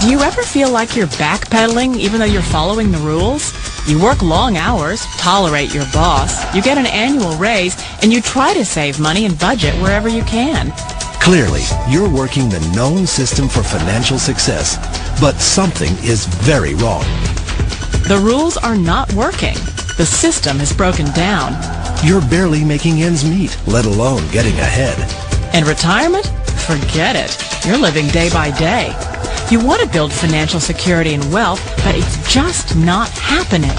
Do you ever feel like you're backpedaling even though you're following the rules? You work long hours, tolerate your boss, you get an annual raise, and you try to save money and budget wherever you can. Clearly, you're working the known system for financial success, but something is very wrong. The rules are not working. The system is broken down. You're barely making ends meet, let alone getting ahead. And retirement? Forget it. You're living day by day. You want to build financial security and wealth, but it's just not happening.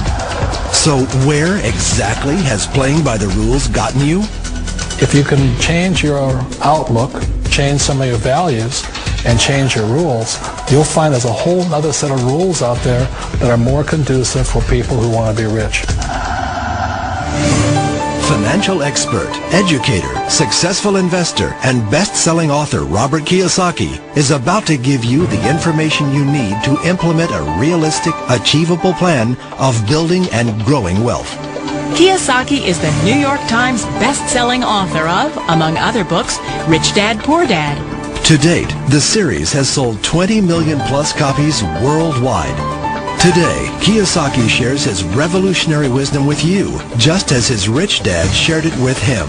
So where exactly has playing by the rules gotten you? If you can change your outlook, change some of your values, and change your rules, you'll find there's a whole other set of rules out there that are more conducive for people who want to be rich. Financial expert, educator, successful investor, and best-selling author Robert Kiyosaki is about to give you the information you need to implement a realistic, achievable plan of building and growing wealth. Kiyosaki is the New York Times best-selling author of, among other books, Rich Dad, Poor Dad. To date, the series has sold 20 million plus copies worldwide. Today, Kiyosaki shares his revolutionary wisdom with you, just as his rich dad shared it with him.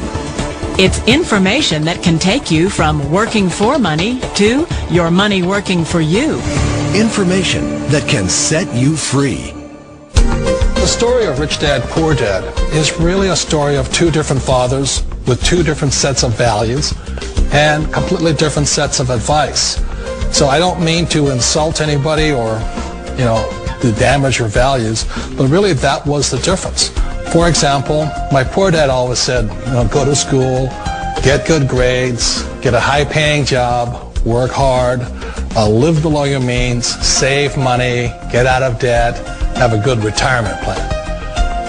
It's information that can take you from working for money to your money working for you. Information that can set you free. The story of Rich Dad, Poor Dad is really a story of two different fathers with two different sets of values and completely different sets of advice. So I don't mean to insult anybody or, to damage your values, but really that was the difference. For example, my poor dad always said, go to school, get good grades, get a high-paying job, work hard, live below your means, save money, get out of debt, have a good retirement plan.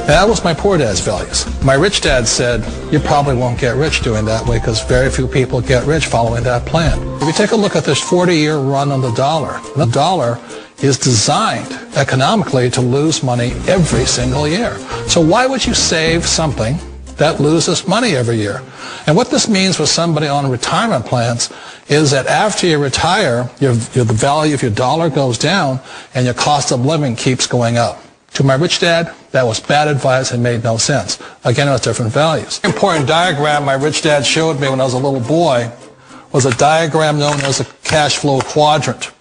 That was my poor dad's values. My rich dad said, you probably won't get rich doing that way because very few people get rich following that plan. If you take a look at this 40-year run on the dollar is designed economically to lose money every single year. So why would you save something that loses money every year? And what this means for somebody on retirement plans is that after you retire, the value of your dollar goes down and your cost of living keeps going up. To my rich dad, that was bad advice and made no sense. Again, it was different values. An important diagram my rich dad showed me when I was a little boy was a diagram known as a cash flow quadrant.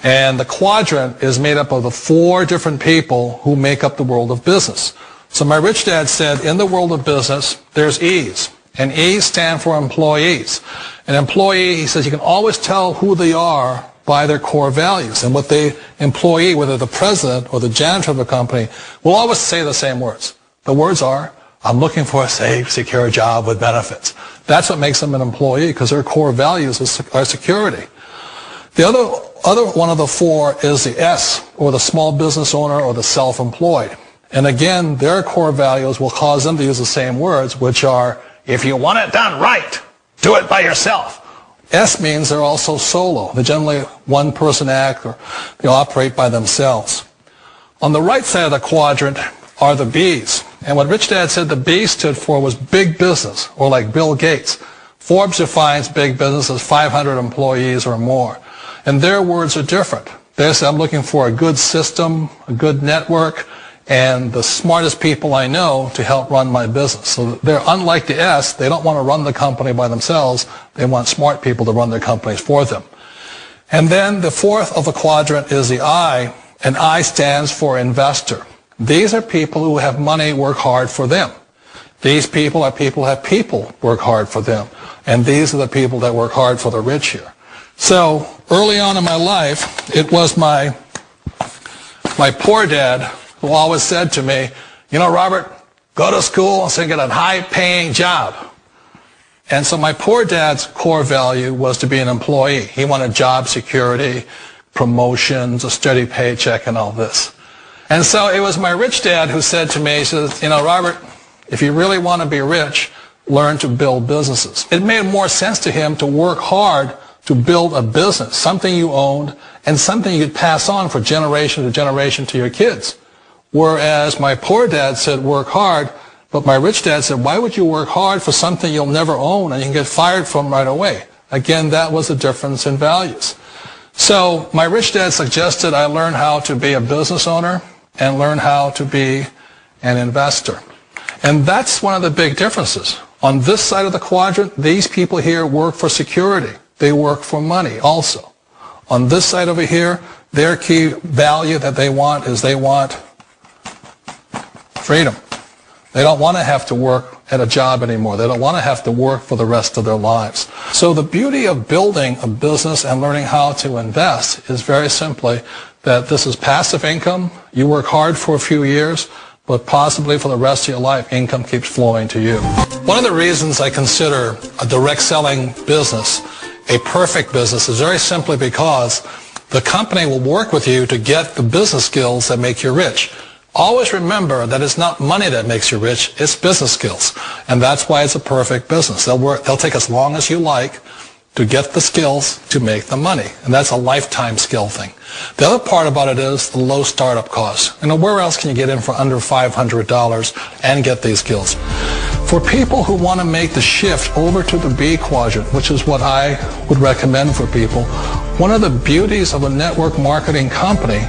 And the quadrant is made up of the four different people who make up the world of business. So my rich dad said, in the world of business, there's E's. And E's stand for employees. An employee, he says, you can always tell who they are by their core values. And what the employee, whether the president or the janitor of the company, will always say the same words. The words are, I'm looking for a safe, secure job with benefits. That's what makes them an employee, because their core values are security. The other one of the four is the S, or the small business owner or the self-employed. And again, their core values will cause them to use the same words, which are, if you want it done right, do it by yourself. S means they're also solo. They're generally one-person act, or they operate by themselves. On the right side of the quadrant are the B's. And what Rich Dad said the B stood for was big business, or like Bill Gates. Forbes defines big business as 500 employees or more. And their words are different. They say, I'm looking for a good system, a good network, and the smartest people I know to help run my business. So they're unlike the S. They don't want to run the company by themselves. They want smart people to run their companies for them. And then the fourth of the quadrant is the I, and I stands for investor. These are people who have money work hard for them. These people are people who have people work hard for them. And these are the people that work hard for the rich here. So early on in my life, it was my poor dad who always said to me, Robert, go to school and get a high-paying job. And so my poor dad's core value was to be an employee. He wanted job security, promotions, a steady paycheck, and all this. And so it was my rich dad who said to me, he says, Robert, if you really want to be rich, learn to build businesses. It made more sense to him to work hard to build a business, something you owned, and something you could pass on for generation to generation to your kids. Whereas my poor dad said work hard, but my rich dad said, why would you work hard for something you'll never own and you can get fired from right away? Again, that was a difference in values. So my rich dad suggested I learn how to be a business owner and learn how to be an investor. And that's one of the big differences. On this side of the quadrant, these people here work for security. They work for money also. On this side over here, their key value that they want is they want freedom. They don't want to have to work at a job anymore. They don't want to have to work for the rest of their lives. So the beauty of building a business and learning how to invest is very simply that this is passive income. You work hard for a few years, but possibly for the rest of your life, income keeps flowing to you. One of the reasons I consider a direct selling business a perfect business is very simply because the company will work with you to get the business skills that make you rich. Always remember that it's not money that makes you rich, it's business skills. And that's why it's a perfect business. They'll take as long as you like to get the skills to make the money. And that's a lifetime skill thing. The other part about it is the low startup cost. Where else can you get in for under $500 and get these skills? For people who want to make the shift over to the B quadrant, which is what I would recommend for people, one of the beauties of a network marketing company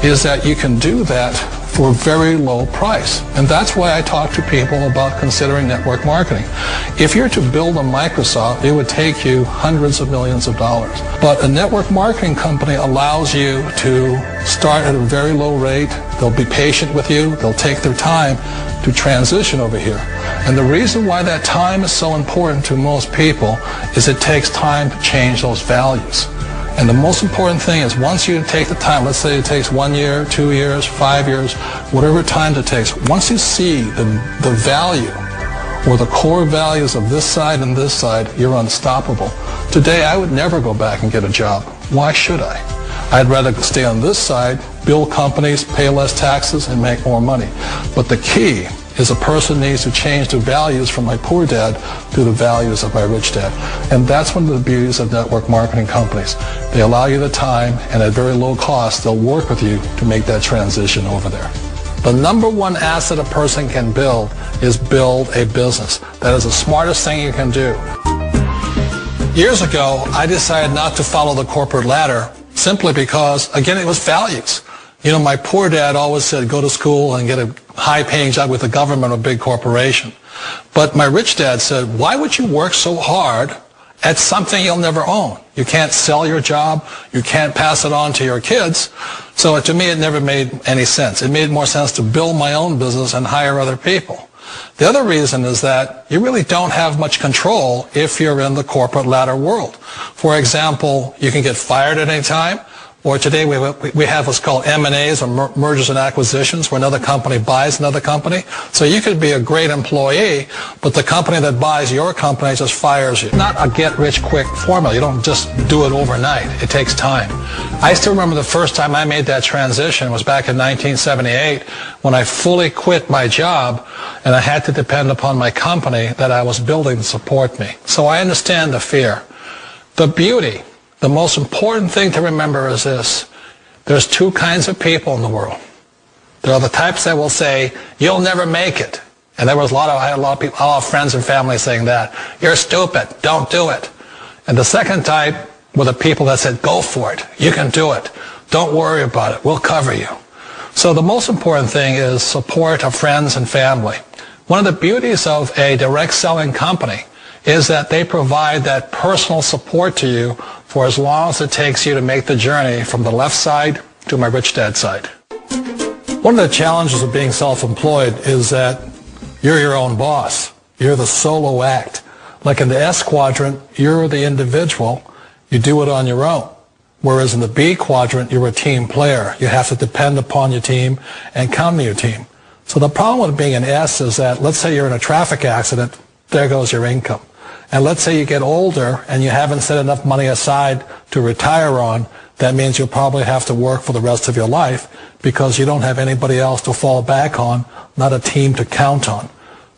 is that you can do that for a very low price. And that's why I talk to people about considering network marketing. If you're to build a Microsoft, it would take you hundreds of millions of dollars. But a network marketing company allows you to start at a very low rate. They'll be patient with you. They'll take their time to transition over here. And the reason why that time is so important to most people is it takes time to change those values. And the most important thing is once you take the time, let's say it takes 1 year, 2 years, 5 years, whatever time it takes, once you see the value or the core values of this side and this side, you're unstoppable. Today, I would never go back and get a job. Why should I? I'd rather stay on this side, build companies, pay less taxes, and make more money. But the key is a person needs to change the values from my poor dad to the values of my rich dad. And that's one of the beauties of network marketing companies. They allow you the time, and at very low cost, they'll work with you to make that transition over there. The number one asset a person can build is build a business. That is the smartest thing you can do. Years ago, I decided not to follow the corporate ladder simply because, again, it was values. You know, my poor dad always said, go to school and get a high-paying job with the government or a big corporation. But my rich dad said, why would you work so hard at something you'll never own? You can't sell your job. You can't pass it on to your kids. So to me, it never made any sense. It made more sense to build my own business and hire other people. The other reason is that you really don't have much control if you're in the corporate ladder world. For example, you can get fired at any time. Or today we have what's called M&As, or mergers and acquisitions, where another company buys another company. So you could be a great employee, but the company that buys your company just fires you. Not a get-rich-quick formula. You don't just do it overnight. It takes time. I still remember the first time I made that transition was back in 1978 when I fully quit my job and I had to depend upon my company that I was building to support me. So I understand the fear. The beauty. The most important thing to remember is this. There's two kinds of people in the world. There are the types that will say, you'll never make it. And I had a lot of people, a lot of friends and family saying that. You're stupid. Don't do it. And the second type were the people that said, go for it. You can do it. Don't worry about it. We'll cover you. So the most important thing is support of friends and family. One of the beauties of a direct selling company is that they provide that personal support to you for as long as it takes you to make the journey from the left side to my rich dad side. One of the challenges of being self-employed is that you're your own boss. You're the solo act. Like in the S quadrant, you're the individual. You do it on your own. Whereas in the B quadrant, you're a team player. You have to depend upon your team and count on your team. So the problem with being an S is that, let's say you're in a traffic accident, there goes your income. And let's say you get older and you haven't set enough money aside to retire on, that means you'll probably have to work for the rest of your life because you don't have anybody else to fall back on, not a team to count on.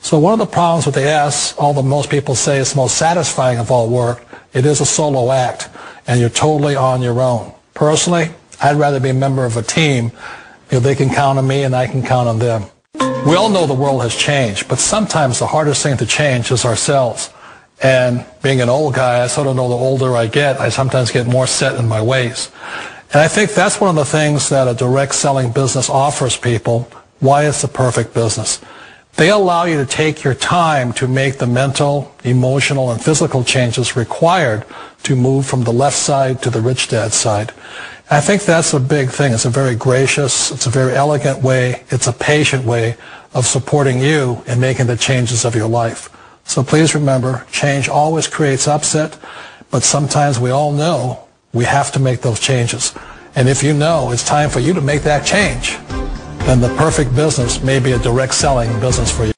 So one of the problems with the S, although most people say it's the most satisfying of all work, it is a solo act and you're totally on your own. Personally, I'd rather be a member of a team. They can count on me and I can count on them. We all know the world has changed, but sometimes the hardest thing to change is ourselves. And being an old guy, I sort of know the older I get, I sometimes get more set in my ways. And I think that's one of the things that a direct selling business offers people, why it's the perfect business. They allow you to take your time to make the mental, emotional, and physical changes required to move from the left side to the rich dad side. And I think that's a big thing. It's a very gracious, it's a very elegant way, it's a patient way of supporting you in making the changes of your life. So please remember, change always creates upset, but sometimes we all know we have to make those changes. And if you know it's time for you to make that change, then the perfect business may be a direct selling business for you.